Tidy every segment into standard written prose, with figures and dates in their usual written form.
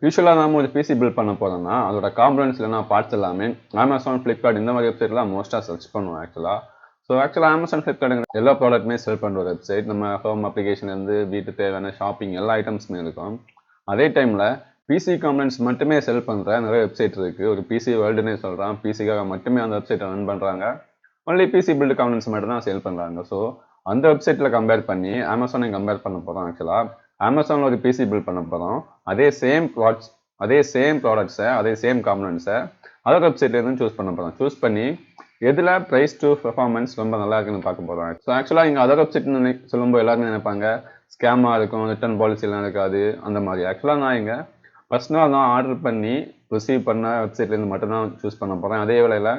யூஸ்வலாக நாம ஒரு பிசி பில்ட் பண்ண போகிறோம்னா அதோட காம்பனன்ட்ஸ் இல்லைனா பார்ட்ஸ் எல்லாமே அமேசான் ஃப்ளிப்கார்ட் இந்த மாதிரி வெப்சைட்லாம் மோஸ்ட்டாக சர்ச் பண்ணுவோம் ஆக்சுவலாக. ஸோ ஆக்சுவலாக அமேசான் ஃப்ளிப்கார்ட் எல்லா ப்ராடக்ட்டுமே செல் பண்ணுற ஒரு வெப்சைட். நம்ம ஹோம் அப்ளிகேஷன்லேருந்து வீட்டு தேவையான ஷாப்பிங் எல்லா ஐட்டம்ஸுமே இருக்கும். அதே டைமில் பிசி காம்பனன்ட்ஸ் மட்டுமே செல் பண்ணுற நிறைய வெப்சைட் இருக்குது. ஒரு பிசி வேர்ல்டுன்னே சொல்கிறான். பிசிக்காக மட்டுமே அந்த வெப்சைட்டை ரன் பண்ணுறாங்க. ஒன்லி பிசி பில்டு காம்பனன்ட்ஸ் மட்டும் தான் சேல் பண்ணுறாங்க. ஸோ அந்த வெப்சைட்டில் கம்பேர் பண்ணி அமேசானை கம்பேர் பண்ண போகிறோம். ஆக்சுவலாக அமேசானில் ஒரு பிசி பில்ட் பண்ண போகிறோம். அதே சேம் ப்ராடக்ட்ஸை அதே சேம் காம்பனன்ட்ஸை அதர் வெப்சைட்லேருந்து சூஸ் பண்ண போகிறோம். சூஸ் பண்ணி எதில் ப்ரைஸ் டு பெர்ஃபார்மன்ஸ் ரொம்ப நல்லா இருக்குன்னு பார்க்க போகிறோம். ஸோ ஆக்சுவலாக இங்கே அதர் வெப்சைட்னு சொல்லும்போது எல்லாருமே நினைப்பாங்க ஸ்கேமாக இருக்கும், ரிட்டர்ன் பாலிசிலாம் இருக்காது அந்த மாதிரி. ஆக்சுவலாக நான் இங்கே பர்சனலாக நான் ஆர்டர் பண்ணி ரிசீவ் பண்ண வெப்சைட்லேருந்து மட்டும்தான் சூஸ் பண்ண போகிறேன். அதே வேளையில்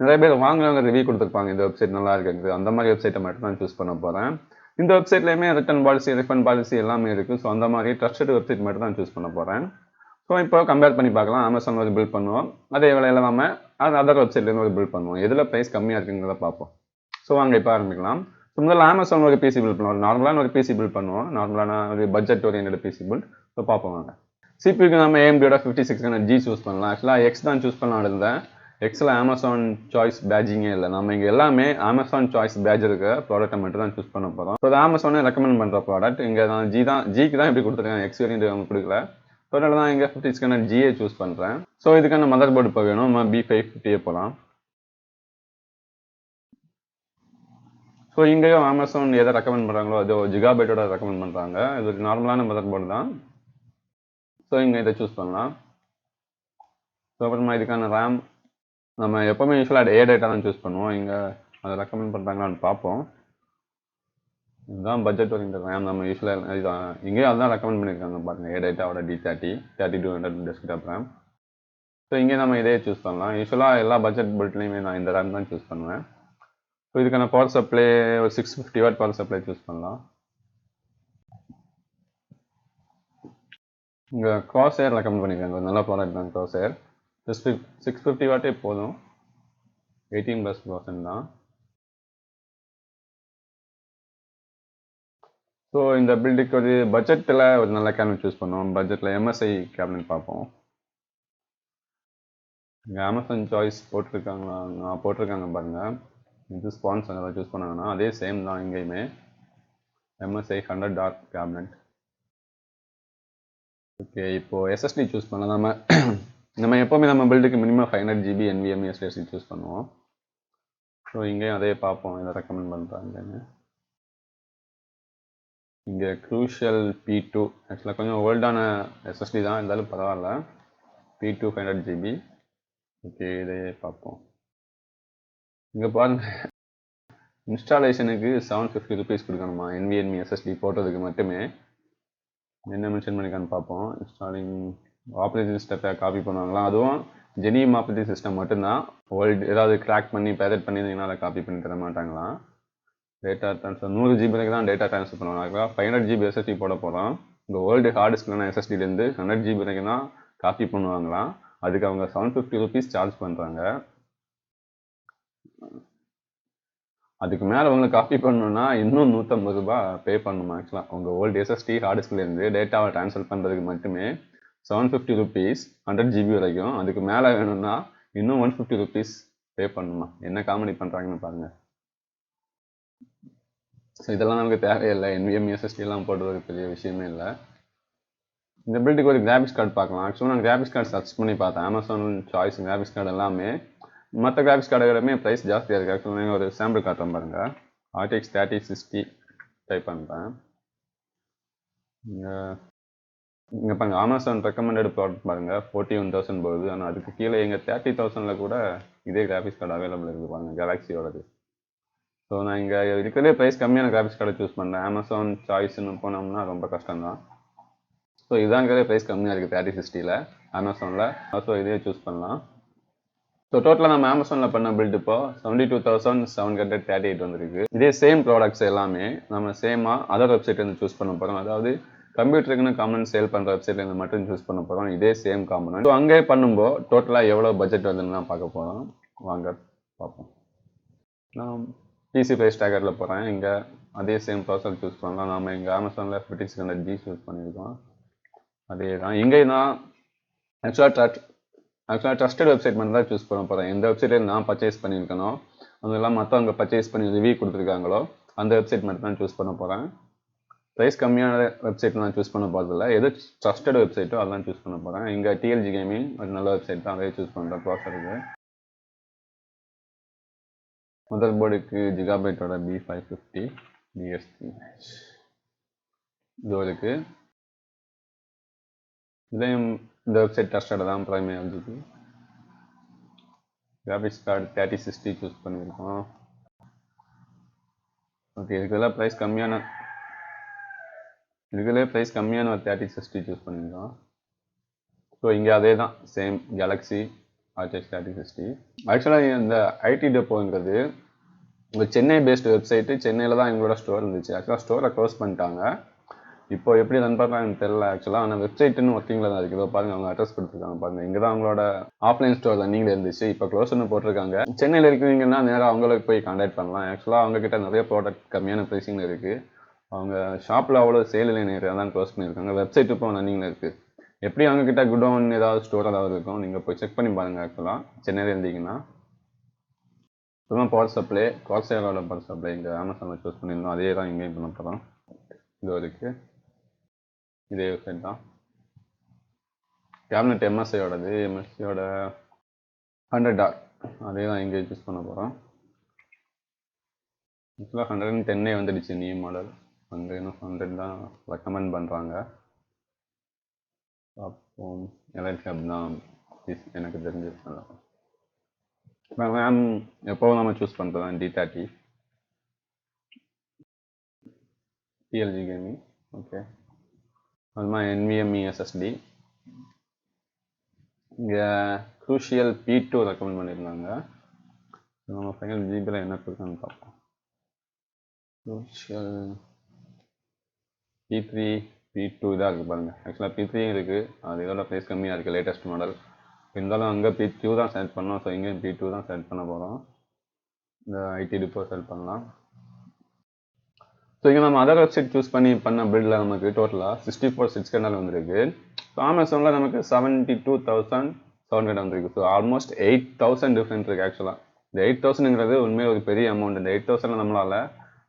நிறைய பேர் வாங்குறவங்க ரிவ்யூ கொடுத்துருப்பாங்க இந்த வெப்சைட் நல்லா இருக்குது, அந்த மாதிரி வெப்சைட்டை மட்டும் தான் சூஸ் பண்ண போகிறேன். இந்த வெப்சைட்லேயுமே ரிட்டர்ன் பாலிசி ரிஃபண்ட் பாலிசி எல்லாமே இருக்குது. ஸோ அந்த மாதிரி ட்ரஸ்டட் வெப்சைட் மட்டும் தான் சூஸ் பண்ண போகிறேன். ஸோ இப்போ கம்பேர் பண்ணி பார்க்கலாம். அமேசான் ஒரு பில்ட் பண்ணுவோம், அதே வேலையில் நம்ம அதர் வெப்சைட்லேருந்து ஒரு பில்ட் பண்ணுவோம். எதில் ப்ரைஸ் கம்மியாக இருக்குங்கிறத பார்ப்போம். ஸோ வாங்க இப்போ ஆரம்பிக்கலாம். ஸோ முதல்ல அமேசான் ஒரு பிசி பில்ட் பண்ணுவோம். நார்மலான ஒரு பிசி பில்ட் பண்ணுவோம். நார்மலான ஒரு budget oriented PC build. So பார்ப்போம் வாங்க. சிபிக்கு நம்ம AMDயோட 5600G சூஸ் பண்ணலாம். ஆக்சுவலாக எக்ஸ் தான் சூஸ் பண்ணலாம் இருந்தேன். எக்ஸில் அமேசான் சாய்ஸ் பேட்ஜிங்கே இல்லை. நம்ம இங்கே எல்லாமே அமேசான் சாய்ஸ் பேட்ஜ் இருக்க ப்ராடக்ட்டை மட்டும் தான் சூஸ் பண்ண போகிறோம். ஸோ அமேசானே ரெக்கமெண்ட் பண்ணுற ப்ராடக்ட். இங்கே நான் ஜிக்கு தான் இப்படி கொடுத்துருக்கேன், எக்ஸ் வேரியன்ட் அவங்க கொடுக்கல. ஸோ அதனால தான் இங்கே 5600Gயை சூஸ் பண்ணுறேன். ஸோ இதுக்கான மதர் போர்டு இப்போ வேணும். நம்ம B550 போகலாம். ஸோ இங்கேயும் அமேசான் எதை ரெக்கமெண்ட் பண்ணுறாங்களோ அது ஜிகாபைட்டோட ரெக்கமெண்ட் பண்ணுறாங்க. இது ஒரு நார்மலான மதர் போர்டு தான். ஸோ இங்கே இதை சூஸ் பண்ணலாம். ஸோ அப்புறமா இதுக்கான ரேம் நம்ம எப்போவுமே யூஸ்வலாக ஏ டேட்டா தான் சூஸ் பண்ணுவோம். இங்கே அதை ரெக்கமெண்ட் பண்ணுறாங்களான்னு பார்ப்போம். இதுதான் பட்ஜெட் ஓரியன்ட் ரேம். நம்ம யூஸ்வலாக இதுதான் இங்கேயும் அதுதான் ரெக்கமெண்ட் பண்ணியிருக்காங்க பாருங்கள். ஏ டேட்டாவோட D30 3200 டெஸ்க்டாப் ரேம். ஸோ இங்கே நம்ம இதே சூஸ் பண்ணலாம். யூஸ்வலாக எல்லா பட்ஜெட் பில்ட்லேயுமே நான் இந்த ரேம் தான் சூஸ் பண்ணுவேன். ஸோ இதுக்கான பவர் சப்ளை ஒரு 650 வாட் பவர் சப்ளை சூஸ் பண்ணலாம். இங்கே க்ராஸ்ஹேர் ரெக்கமெண்ட் பண்ணியிருக்காங்க. ஒரு நல்ல ப்ராடக்ட் தான் க்ராஸ்ஹேர். ஜஸ்ட் 650 வாட்டே போதும். 18+% தான். ஸோ இந்த பில்டுக்கு ஒரு பட்ஜெட்டில் ஒரு நல்ல கேபினட் சூஸ் பண்ணுவோம். பட்ஜெட்டில் MSI கேபினட் பார்ப்போம். இங்கே அமேசான் சாய்ஸ் போட்டிருக்காங்களா? நான் போட்டிருக்காங்க பாருங்கள். இது ஸ்பான்சர் ஏதாவது சூஸ் பண்ணாங்கன்னா அதே சேம் தான் இங்கேயுமே. MSI 100 cabinet. ஓகே, இப்போது SSD சூஸ் பண்ணலாம். நம்ம எப்போவுமே நம்ம பில்டுக்கு minimum 500GB NVMe SSD choose பண்ணுவோம். ஸோ இங்கேயும் அதே பார்ப்போம் இதை ரெக்கமெண்ட் பண்ணுறாங்கன்னு. இங்கே க்ரூஷியல் P2 ஆக்சுவலாக கொஞ்சம் ஓல்டான SSD தான், இருந்தாலும் பரவாயில்ல. P2 500GB. ஓகே, இதே பார்ப்போம். இங்கே பாருங்கள், இன்ஸ்டாலேஷனுக்கு 750 rupees கொடுக்கணுமா NVMe SSD போட்டதுக்கு மட்டுமே. என்ன மென்ஷன் பண்ணிக்கான்னு பார்ப்போம். இன்ஸ்டாலிங் ஆப்ரேட்டிங் சிஸ்டத்தை காப்பி பண்ணுவாங்களா? அதுவும் ஜெனியம் ஆப்ரேட்டிங் சிஸ்டம் மட்டும்தான். ஓல்டு ஏதாவது கிராக் பண்ணி பேரட் பண்ணியிருந்தீங்கன்னா அதை காப்பி பண்ணி தர மாட்டாங்களாம். டேட்டா ட்ரான்ஸ்ஃபர் 100GB வரைக்கும் தான் டேட்டா ட்ரான்ஸ்ஃபர் பண்ணுவாங்க. 500GB SSD போட போகிறோம். இந்த ஓல்டு ஹார்ட் டிஸ்க்லாம் SSDலேருந்து 100GB வரைக்கும் தான் காப்பி பண்ணுவாங்களாம். அதுக்கு அவங்க 750 rupees சார்ஜ் பண்ணுறாங்க. அதுக்கு மேலே உங்களுக்கு காப்பி பண்ணணுன்னா இன்னும் 150 ரூபாய் பே பண்ணணுமா? ஆக்சுவலாக உங்கள் ஓல்டு SSD ஹார்ட் டிஸ்க்லேருந்து டேட்டாவை ட்ரான்ஸ்ஃபர் பண்ணுறதுக்கு மட்டுமே 750 rupees 100GB வரைக்கும். அதுக்கு மேலே வேணும்னா இன்னும் 150 rupees பே பண்ணணுமா? என்ன காமெடி பண்ணுறாங்கன்னு பாருங்கள். ஸோ இதெல்லாம் நமக்கு தேவையில்லை. NVMe SSDலாம் போடுறது ஒரு பெரிய விஷயமே இல்லை. இந்த பில்டுக்கு ஒரு கிராஃபிக்ஸ் கார்டு பார்க்கலாம். ஆக்சுவலாக நான் கிராஃபிக்ஸ் கார்டு சர்ச் பண்ணி பார்த்தேன். அமேசான் சாய்ஸ் கிராஃபிக்ஸ் கார்டு எல்லாமே மற்ற கிராஃபிக்ஸ் கார்டு எல்லாமே ப்ரைஸ் ஜாஸ்தியாக இருக்குது. ஆக்சுவலாக ஒரு சாம்பிள் காட்டுறேன் பாருங்கள். RTX 3060 டைப் பண்ணுறேன். இங்கே பாருங்கள், அமேசான் ரெக்கமெண்டட் ப்ராடக்ட் பாருங்கள் 41,000 போகுது. ஆனால் அதுக்கு கீழே எங்கள் 30,000 கூட இதே கிராஃபிக்ஸ் கார்டு அவைலபிள் இருக்குது பாருங்கள், கேலக்ஸியோடது. ஸோ நான் இங்கே இருக்கிறதே ப்ரைஸ் கம்மியான கிராஃபிக்ஸ் கார்டை சூஸ் பண்ணேன். அமேசான் சாய்ஸ்ன்னு போனோம்னா ரொம்ப கஷ்டம்தான். ஸோ இதாங்கிறதே ப்ரைஸ் கம்மியாக இருக்குது 3060 அமேசானில். ஸோ இதே சூஸ் பண்ணலாம். ஸோ டோட்டலாக நம்ம அமேசானில் பண்ண பில்டு இப்போ 72,738 வந்துருக்கு. இதே சேம் ப்ராடக்ட்ஸ் எல்லாமே நம்ம சேமாக அதர் வெப்சைட்லேருந்து சூஸ் பண்ண போகிறோம். அதாவது கம்ப்யூட்டருக்குன்னு காம்பனன்ட் சேல் பண்ணுற வெப்சைட்லேருந்து மட்டும் சூஸ் பண்ண போகிறோம். இதே சேம் காம்பனன்ட். ஸோ அங்கே பண்ணும்போது டோட்டலாக எவ்வளோ பட்ஜெட் வந்துன்னு தான் பார்க்க போகிறோம். வாங்க பார்ப்போம். நான் பிசி ப்ரைஸ் டேக்கரில் போகிறேன். இங்கே அதே சேம் ப்ராசஸ் சூஸ் பண்ணலாம். நாம் இங்கே அமேசானில் 5600G சூஸ் பண்ணியிருக்கோம். அதே தான் இங்கே நான் ஆக்சுவலாக ட்ரஸ்டட் வெப்சைட் மட்டும் தான் சூஸ் பண்ண போகிறேன். எந்த வெப்சைட்டில் நான் பர்ச்சேஸ் பண்ணியிருக்கணும் அதெல்லாம் மற்றவங்க பர்ச்சேஸ் பண்ணி ரிவ்யூ கொடுத்துருக்காங்களோ அந்த வெப்சைட் மட்டும் தான் சூஸ் பண்ண போகிறேன். ப்ரைஸ் கம்மியான வெப்சைட் நான் சூஸ் பண்ண போகிறதில்ல. எது ட்ரஸ்டட் வெப்சைட்டோ அதெல்லாம் சூஸ் பண்ண போகிறேன். இங்கே டிஎல்ஜி கேமிங் ஒரு நல்ல வெப்சைட் தான், அதே சூஸ் பண்ணுறேன். ப்ராசருக்கு மதர் போர்டுக்கு ஜிகாபைட்டோட B550 BSC இது இருக்குது. இதையும் இந்த வெப்சைட் ட்ரஸ்டட் தான். ப்ரைமே எல்ஜிக்கு கிராஃபிக்ஸ் கார்டு 3060 சூஸ் பண்ணியிருக்கோம். ஓகே, இதுக்கெல்லாம் ப்ரைஸ் கம்மியான ஒரு 3060 சூஸ் பண்ணியிருக்கோம். ஸோ இங்கே அதே தான், சேம் கேலக்ஸி RTX 3060. ஆக்சுவலாக இந்த ஐடி டெப்போங்கிறது ஒரு சென்னை பேஸ்டு வெப்சைட்டு. சென்னையில் தான் எங்களோட ஸ்டோர் இருந்துச்சு. ஆக்சுவலாக ஸ்டோரை க்ளோஸ் பண்ணிட்டாங்க. இப்போ எப்படி ரன் பண்ணுறாங்கன்னு தெரியல ஆக்சுவலாக. ஆனால் வெப்சைட்டுன்னு ஒர்க்கிங்கில் தான் இருக்குது. பாருங்கள், அவங்க அட்ரஸ் கொடுத்துருக்காங்க பாருங்கள். இங்கே தான் அவங்களோட ஆஃப்லைன் ஸ்டோர் ரன்னிங்கில் இருந்துச்சு. இப்போ க்ளோஸ்னு போட்டிருக்காங்க. சென்னையில் இருக்கிறீங்கன்னா நேராக அவங்களுக்கு போய் கான்டாக்ட் பண்ணலாம். ஆக்சுவலாக அவங்கக்கிட்ட நிறைய ப்ராடக்ட் கம்மியான ப்ரைஸிங்கில் இருக்குது. அவங்க ஷாப்பில் அவ்வளோ சேல் இல்லை, நேராக தான் க்ளோஸ் பண்ணியிருக்காங்க. வெப்சைட் இப்போ ரன்னிங்கில் இருக்குது. எப்படி அவங்கக்கிட்ட குடோன் ஏதாவது ஸ்டோர் ஏதாவது இருக்கும், நீங்கள் போய் செக் பண்ணி பாருங்கள். ஆக்சுவலாக சென்னையில் இருந்தீங்கன்னா சும்மா பவர் சப்ளை கார்சேரோட பவர் சப்ளை இங்கே அமேசானில் சூஸ் பண்ணியிருந்தோம். அதே தான் இங்கேயும் பண்ண போகிறோம். இது இருக்குது, இதே வெப்சைட் தான். கேபினட் எம்எஸ்ஐயோடது, எம்எஸ்சியோட 100R அதே தான் இங்கே சூஸ் பண்ண போகிறோம். ஆக்சுவலாக 110 வந்துடுச்சு நியூ மாடல். வந்து இன்னும் 100 தான் ரெக்கமெண்ட் பண்ணுறாங்க. அப்போ எலைட் ஹப் தான் எனக்கு தெரிஞ்சிருக்கல. ரேம் எப்போவும் நம்ம சூஸ் பண்ணுறது D30 டிஎல்ஜி கேமிங். ஓகே, அதுமா NVMe SSD. இங்கே க்ரூஷியல் P2 ரெக்கமெண்ட் பண்ணியிருந்தாங்க. நம்ம ஃபைனல் ஜிபியில் என்ன கொடுக்குன்னு பார்ப்போம். க்ரூஷியல் P3 P2 இதாக இருக்குது பாருங்கள். ஆக்சுவலாக P3 இருக்குது, அது இதோட ப்ரைஸ் கம்மியாக இருக்குது, லேட்டஸ்ட் மாடல். இருந்தாலும் அங்கே P2 தான் செலக்ட் பண்ணோம். ஸோ இங்கேயும் P2 தான் செலக்ட் பண்ண போகிறோம். இந்த ஐடி டிப்போ செலக்ட் பண்ணலாம். ஸோ இங்கே நம்ம அதர் வெப்சைட் சூஸ் பண்ண பில்டில் நமக்கு டோட்டலாக 64,600 வந்துருக்கு. ஸோ அமேசானில் நமக்கு 72,700 வந்துருக்கு. ஸோ ஆல்மோஸ்ட் 8,000 டிஃப்ரெண்ட் இருக்குது. ஆக்சுவலாக இந்த 8,000ங்கிறது உண்மையாக ஒரு பெரிய அமௌண்ட். இந்த 8,000 நம்மளால்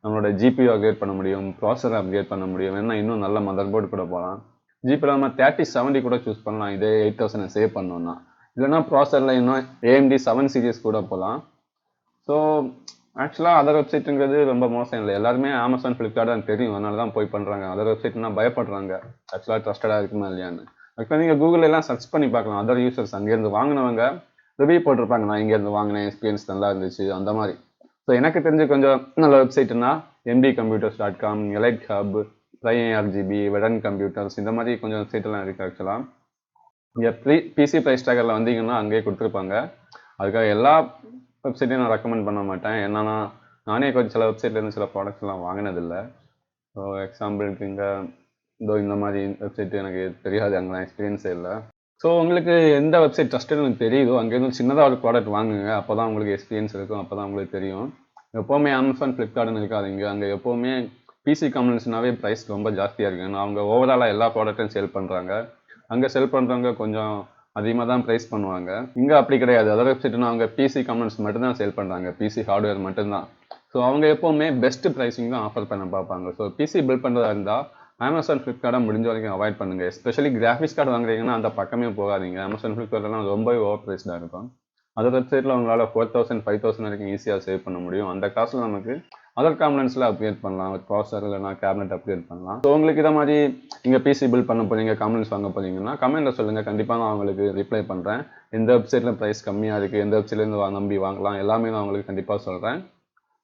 நம்மளோட ஜிபியூ அப்கிரேட் பண்ண முடியும், ப்ராசஸர் அப்கிரேட் பண்ண முடியும், வேணா இன்னும் நல்ல மதர் போர்டு கூட போகலாம். ஜிபியில் நம்ம 3070 கூட சூஸ் பண்ணலாம், இதே 8,000 சேவ் பண்ணோன்னா. இல்லைனா ப்ராசஸரில் இன்னும் AMD 7 சீரிஸ் கூட போகலாம். ஸோ ஆக்சுவலாக அதர் வெப்சைட்டுங்கிறது ரொம்ப மோசம் இல்லை. எல்லாருமே அமேசான் ஃப்ளிப்கார்ட் தான் தெரியும், அதனால தான் போய் பண்ணுறாங்க. அதர் வெப்சைட்னா பயப்படுறாங்க ஆக்சுவலாக ட்ரஸ்டடாக இருக்குமா இல்லையான்னு. ஆக்சுவலாக நீங்கள் கூகுள் எல்லாம் சர்ச் பண்ணி பார்க்கலாம். அதர் யூசர்ஸ் அங்கேருந்து வாங்கினவங்க ரிவ்யூ போட்டிருப்பாங்க, நான் இங்கேருந்து வாங்கினேன், எக்ஸ்பீரியன்ஸ் நல்லா இருந்துச்சு அந்த மாதிரி. ஸோ எனக்கு தெரிஞ்சு கொஞ்சம் நல்ல வெப்சைட்டுனா mdcomputers.com, எலைட் ஹப், ப்ரைARGB, வெடன் கம்ப்யூட்டர்ஸ், இந்த மாதிரி கொஞ்சம் வெப்சைட்டெல்லாம் இருக்குது. ஆக்சுவலாக இங்கே பிசி ப்ரைஸ் டேக்கரில் வந்தீங்கன்னா அங்கேயே கொடுத்துருப்பாங்க. அதுக்காக எல்லா வெப்சைட்டையும் நான் ரெக்கமெண்ட் பண்ண மாட்டேன். என்னன்னா நானே கொஞ்சம் சில வெப்சைட்லேருந்து சில ப்ராடக்ட்ஸ்லாம் வாங்கினதில்லை. ஸோ எக்ஸாம்பிளுக்கு இங்கே இந்த மாதிரி வெப்சைட்டு எனக்கு தெரியாது, அங்கே எக்ஸ்பீரியன்ஸே இல்லை. ஸோ உங்களுக்கு எந்த வெப்சைட் ட்ரஸ்டட்னு தெரியுதோ அங்கேருந்து சின்னதாக ஒரு ப்ராடக்ட் வாங்குங்க. அப்போ தான் உங்களுக்கு எக்ஸ்பீரியன்ஸ் இருக்கும், அப்போ தான் உங்களுக்கு தெரியும். எப்போவுமே அமேசான் ஃப்ளிப்கார்ட்னு இருக்காதிங்க. அங்கே எப்போவுமே பிசி கம்பெனிஸ்னாவே ப்ரைஸ் ரொம்ப ஜாஸ்தியாக இருக்குங்க. அவங்க ஓவராலாக எல்லா ப்ராடக்ட்டும் சேல் பண்ணுறாங்க. அங்கே செல் பண்ணுறவங்க கொஞ்சம் அதிகமாக தான் ப்ரைஸ் பண்ணுவாங்க. இங்கே அப்படி கிடையாது. அதர் வெப்சைட்னா அவங்க பிசி கம்பெனிஸ் மட்டும்தான் சேல் பண்ணுறாங்க, பிசி ஹார்ட்வேர் மட்டும்தான். ஸோ அவங்க எப்போவுமே பெஸ்ட் ப்ரைஸிங் தான் ஆஃபர் பண்ண பார்ப்பாங்க. ஸோ பிசி பில்ட் பண்ணுறதா இருந்தால் அமேசான் ஃப்ளிப்கார்ட்டை முடிஞ்ச வரைக்கும் அவாய்ட் பண்ணுங்கள். எஸ்பெஷலி கிராஃபிக்ஸ் கார்டு வாங்குறீங்கன்னா அந்த பக்கமே போகாதீங்க. அமேசான் ஃப்ளிப்கார்ட்லாம் ரொம்பவே ஓவர் ப்ரைஸ்டாக இருக்கும். அதர் வெப்சைட்டில் உங்களால் 4,000 5,000 வரைக்கும் ஈஸியாக சேவ் பண்ண முடியும். அந்த காசில் நமக்கு அதர் காம்பனன்ட்ஸில் அப்கிரேட் பண்ணலாம், ப்ராசஸர் இல்லைனா கேபினட் அப்கிரேட் பண்ணலாம். ஸோ உங்களுக்கு இதை மாதிரி நீங்கள் பிசி பில்ட் பண்ண போகிறீங்க, காம்பனன்ட்ஸ் வாங்க போகிறீங்கன்னா கமெண்ட்டில் சொல்லுங்கள், கண்டிப்பாக நான் உங்களுக்கு ரிப்ளை பண்ணுறேன். எந்த வெப்சைட்டில் ப்ரைஸ் கம்மியாக இருக்குது, எந்த வெப்சைட்லேருந்து நம்பி வாங்கலாம், எல்லாமே நான் உங்களுக்கு கண்டிப்பாக சொல்கிறேன்.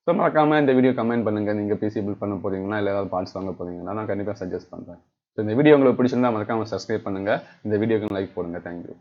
ஸோ மறக்காமல் இந்த வீடியோ கமெண்ட் பண்ணுங்கள். நீங்கள் பிசி பில்ட் பண்ண போகிறீங்கன்னா இல்லை ஏதாவது பார்ட்ஸ் வாங்க போகிறீங்கன்னா நான் கண்டிப்பாக சஜஸ்ட் பண்ணுறேன். ஸோ இந்த வீடியோ உங்களுக்கு பிடிச்சிருந்தா மறக்காமல் சப்ஸ்கிரைப் பண்ணுங்கள். இந்த வீடியோக்கு லைக் போடுங்க. தேங்க்யூ.